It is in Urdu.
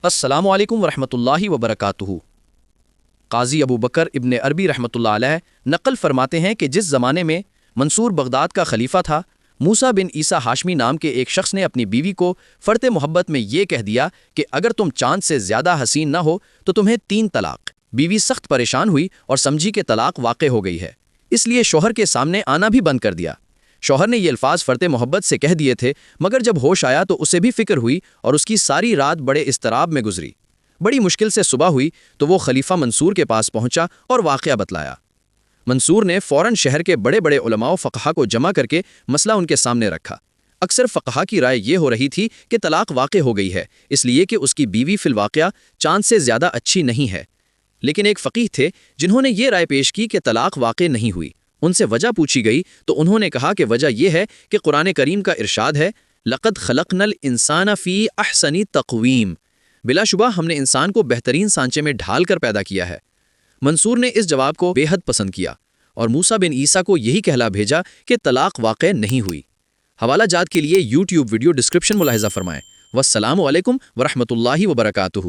السلام علیکم ورحمۃ اللہ وبرکاتہ۔ قاضی ابو بکر ابن عربی رحمۃ اللہ علیہ نقل فرماتے ہیں کہ جس زمانے میں منصور بغداد کا خلیفہ تھا، موسیٰ بن عیسیٰ ہاشمی نام کے ایک شخص نے اپنی بیوی کو فرط محبت میں یہ کہہ دیا کہ اگر تم چاند سے زیادہ حسین نہ ہو تو تمہیں 3 طلاق۔ بیوی سخت پریشان ہوئی اور سمجھی کہ طلاق واقع ہو گئی ہے، اس لیے شوہر کے سامنے آنا بھی بند کر دیا۔ شوہر نے یہ الفاظ فرط محبت سے کہہ دیے تھے، مگر جب ہوش آیا تو اسے بھی فکر ہوئی اور اس کی ساری رات بڑے اضطراب میں گزری۔ بڑی مشکل سے صبح ہوئی تو وہ خلیفہ منصور کے پاس پہنچا اور واقعہ بتلایا۔ منصور نے فوراً شہر کے بڑے بڑے علماء و فقہا کو جمع کر کے مسئلہ ان کے سامنے رکھا۔ اکثر فقہا کی رائے یہ ہو رہی تھی کہ طلاق واقع ہو گئی ہے، اس لیے کہ اس کی بیوی فی الواقعہ چاند سے زیادہ اچھی نہیں ہے۔ لیکن ایک فقیہ تھے جنہوں نے یہ رائے پیش کی کہ طلاق واقع نہیں ہوئی۔ ان سے وجہ پوچھی گئی تو انہوں نے کہا کہ وجہ یہ ہے کہ قرآن کریم کا ارشاد ہے، لَقَدْ خَلَقْنَا الْإِنسَانَ فِي أَحْسَنِ تَقْوِيمٍ، بلا شبہ ہم نے انسان کو بہترین سانچے میں ڈھال کر پیدا کیا ہے۔ منصور نے اس جواب کو بے حد پسند کیا اور موسیٰ بن عیسیٰ کو یہی کہلا بھیجا کہ طلاق واقع نہیں ہوئی۔ حوالہ جات کے لیے یوٹیوب ویڈیو ڈسکرپشن ملاحظہ فرمائیں۔ والسلام علیکم ورحمۃ اللہ وبرکاتہ۔